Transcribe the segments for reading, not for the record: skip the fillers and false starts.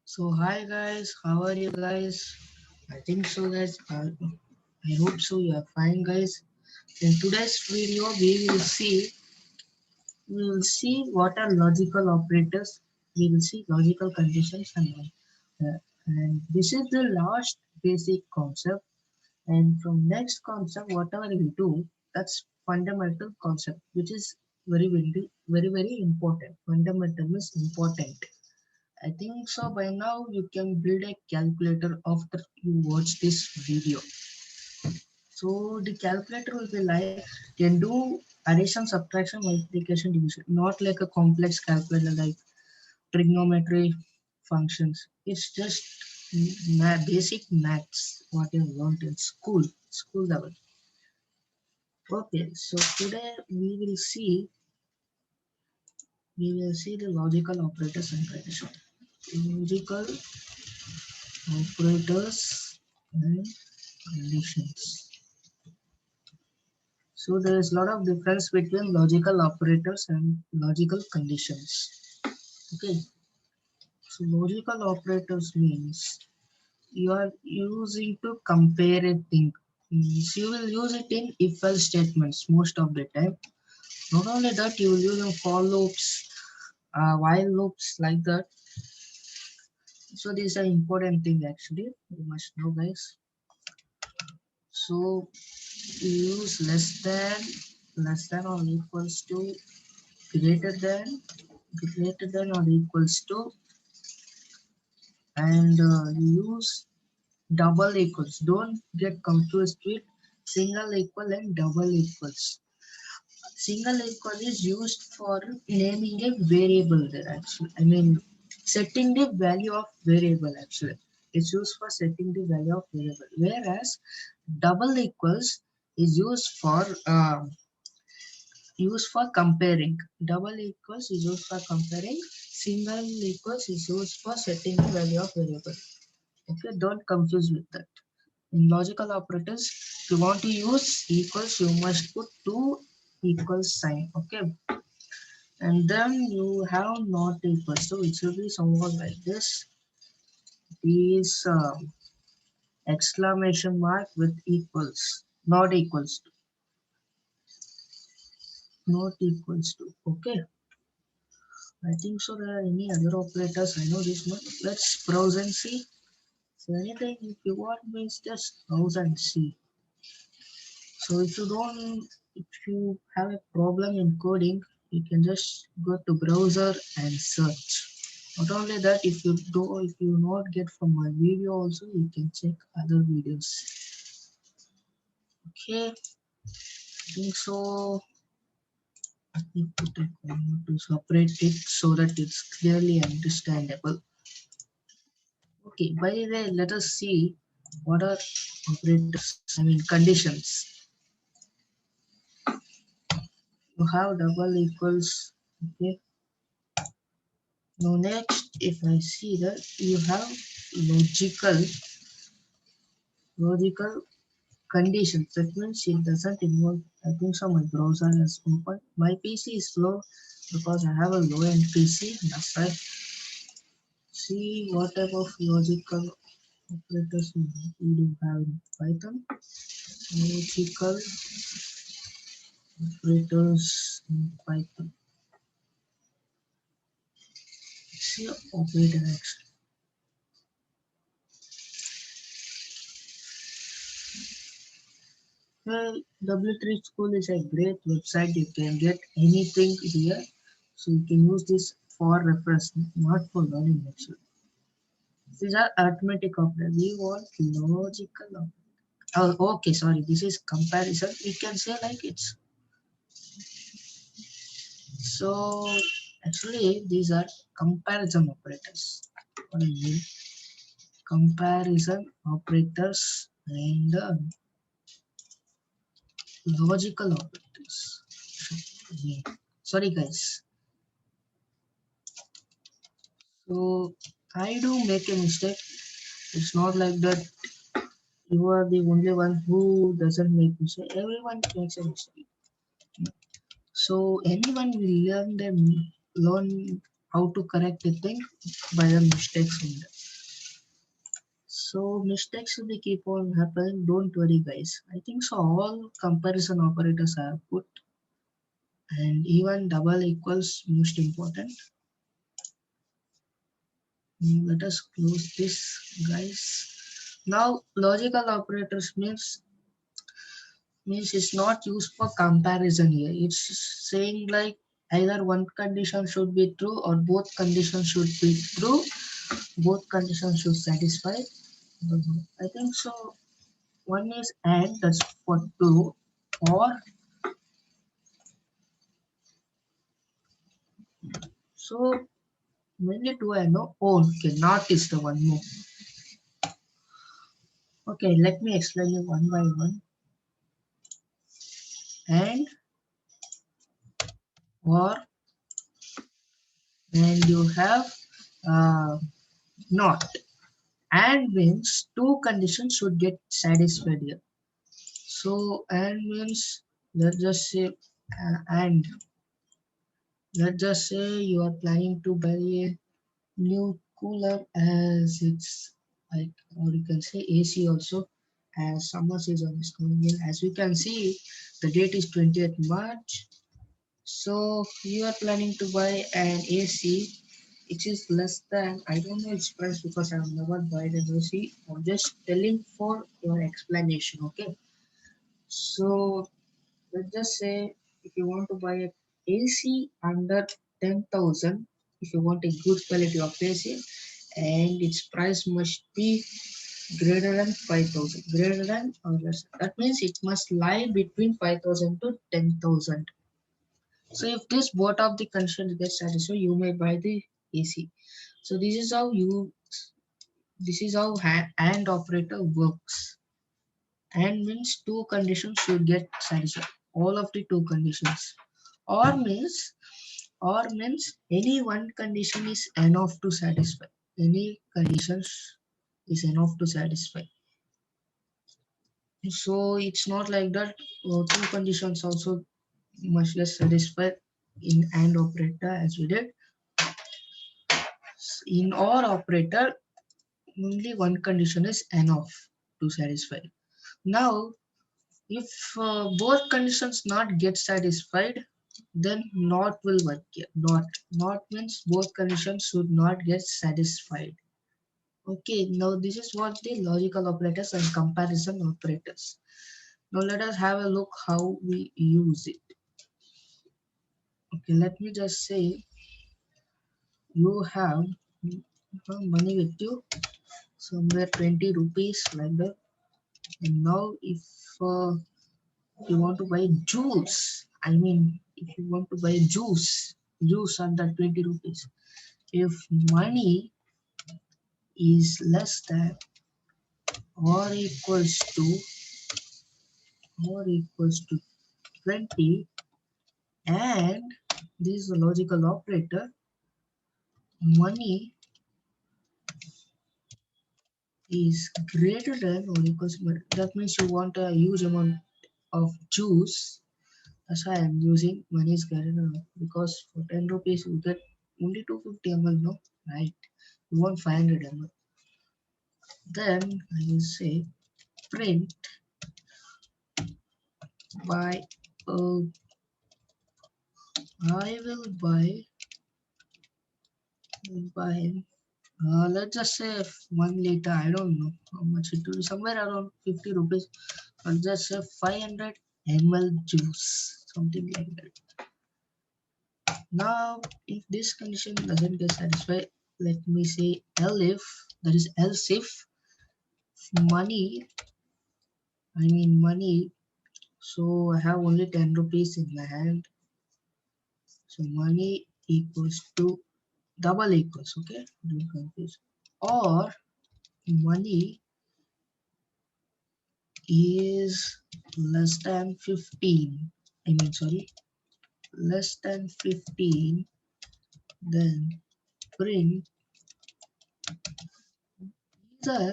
So hi guys, how are you guys? I think so guys. I hope so. You are fine guys. In today's video, we will see what are logical operators. We will see logical conditions and all. And this is the last basic concept. And from next concept, whatever we do, that's fundamental concept, which is very important. Fundamental is important. I think so by now you can build a calculator after you watch this video. So the calculator will be like can do addition, subtraction, multiplication, division, not like a complex calculator like trigonometry functions. It's just basic maths what you learned in school level. Okay, so today we will see the logical operators and condition. Logical operators and conditions. So there is a lot of difference between logical operators and logical conditions. Okay, so logical operators means you are using to compare a thing. Means you will use it in if-else statements most of the time. Not only that, you will use in for loops, while loops like that. So this is an important thing actually. You must know, guys. So you use less than or equals to greater than or equals to, and use double equals. Don't get confused with single equal and double equals. Single equal is used for naming a variable there actually. I mean setting the value of variable actually. It's used for setting the value of variable. Whereas double equals is used for comparing. Double equals is used for comparing. Single equals is used for setting the value of variable. Okay, don't confuse with that. In logical operators, if you want to use equals, you must put two equals sign. Okay, and then you have not equals. So it should be somewhat like this. Is exclamation mark with equals, not equals to, not equals to. Okay. I think so. There are any other operators. I know this one. Let's browse and see. So anything if you want means just browse and see. So if you have a problem in coding, you can just go to browser and search. Not only that, if you not get from my video also, you can check other videos. Okay, I think so. Let me put a comma to separate it so that it's clearly understandable. Okay, by the way, let us see what are operators, I mean conditions. You have double equals. Okay. Now next, if I see that you have logical logical conditions, that means it doesn't involve. I think so. My browser is open. My PC is slow because I have a low-end PC. That's right. See what type of logical operators we do have in Python. Logical operators in Python. See operator action. Well, W3 School is a great website. You can get anything here. So you can use this for reference, not for learning actually. These are arithmetic operators. We want logical operators. Oh, okay, sorry. This is comparison. We can say like it's so. Actually, these are comparison operators. What I mean, comparison operators and logical operators. Yeah. Sorry, guys. So I do make a mistake. It's not like that you are the only one who doesn't make mistake. Everyone makes a mistake. So anyone will learn how to correct a thing by the mistakes in them. So mistakes will be keep on happening. Don't worry, guys. I think so. All comparison operators are put, and even double equals most important. Let us close this, guys. Now logical operators means it's not used for comparison here. It's saying like either one condition should be true or both conditions should be true. Both conditions should satisfy. I think so. One is and, that's for two, or so mainly two I know. Oh, okay, not is the one more. Okay, let me explain you one by one. And or and you have uh, not. And means two conditions should get satisfied here. So and means let's just say and let's just say you are planning to buy a new cooler as it's like, or you can say AC also, as summer season is coming in. As we can see, the date is 20th March. So you are planning to buy an AC. It is less than, I don't know its price because I have never bought an AC. I'm just telling for your explanation, okay? So let's just say if you want to buy a AC under 10,000, if you want a good quality of AC, and its price must be greater than 5,000, greater than or less. That means it must lie between 5,000 to 10,000. So if this both of the conditions get satisfied, you may buy the AC. So this is how AND operator works. And means two conditions should get satisfied. All of the two conditions. Or means any one condition is enough to satisfy. Any conditions is enough to satisfy. So it's not like that. Two conditions also must get satisfied in AND operator as we did. In OR operator, only one condition is enough to satisfy. Now, if both conditions not get satisfied, then not will work here. Not means both conditions should not get satisfied. Okay, now this is what the logical operators and comparison operators. Now let us have a look how we use it. Okay, let me just say you have money with you, somewhere 20 rupees like that. And now if you want to buy juice, I mean if you want to buy juice under 20 rupees, if money is less than or equals to 20, and this is a logical operator, money is greater than or equals to, that means you want a huge amount of juice. That's why I'm using money is greater than, because for 10 rupees you get only 250 ml, no? Right? You want 500 ml. Then I will say print by I will buy let's just say 1 liter. I don't know how much it will be, somewhere around 50 rupees. I'll just say 500 ml juice, something like that. Now if this condition doesn't get satisfied, let me say elif, that is else if money, money, so I have only 10 rupees in my hand, so money equals to double equals, okay, don't confuse, or money is less than 15, sorry, less than 15, then print either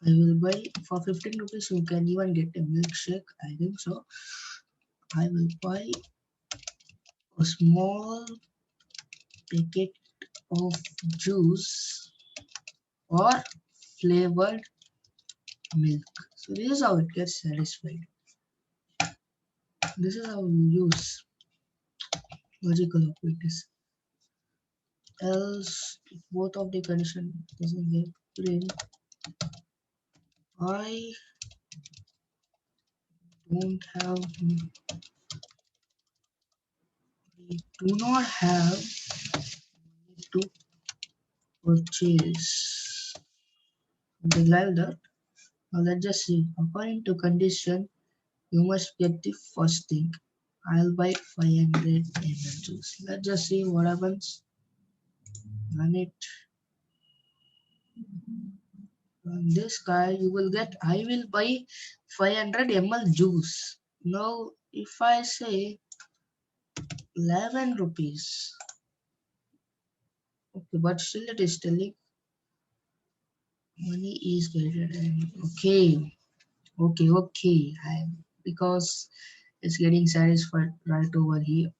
I will buy for 15 rupees, you can even get a milkshake, I think so. I will buy a small packet of juice or flavored milk. So this is how it gets satisfied. This is how you use logical operators. Else, if both of the condition doesn't get print, I don't have, we do not have to purchase something like that. Now let's just see. According to condition, you must get the first thing. I'll buy 500 ml juice. Let's just see what happens. Run it. Run this guy. You will get. I will buy 500 ml juice. Now, if I say 11 rupees, okay, but still it is telling money is greater than. Okay, okay. Because it's getting satisfied right over here.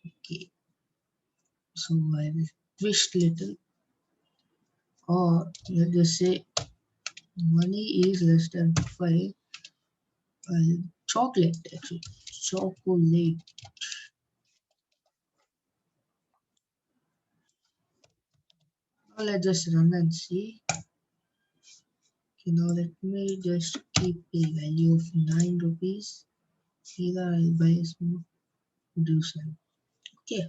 Okay, so I will twist little, or let's just say money is less than 5. Chocolate actually. Chocolate. Now let's just run and see. Okay, now let me just keep a value of 9 rupees. Either I'll buy a small producer. Okay,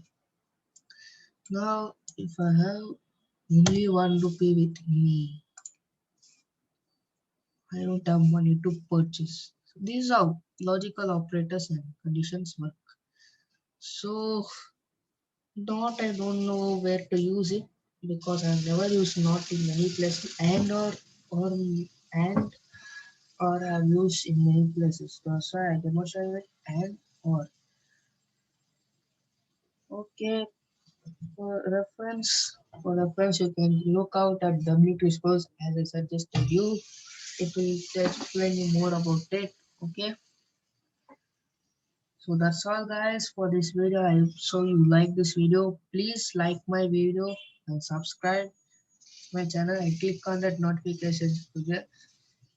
now if I have only 1 rupee with me, I don't have money to purchase. So these are logical operators and conditions work. So not I don't know where to use it because I've never used not in many places or and or I've used in many places. That's why I demonstrated and or. Okay, for reference you can look out at W2 scores as I suggested you. It will explain you more about it. Okay, so that's all guys for this video. I hope so you like this video. Please like my video and subscribe my channel and click on that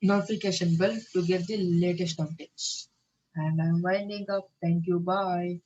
notification bell to get the latest updates. And I'm winding up. Thank you. Bye.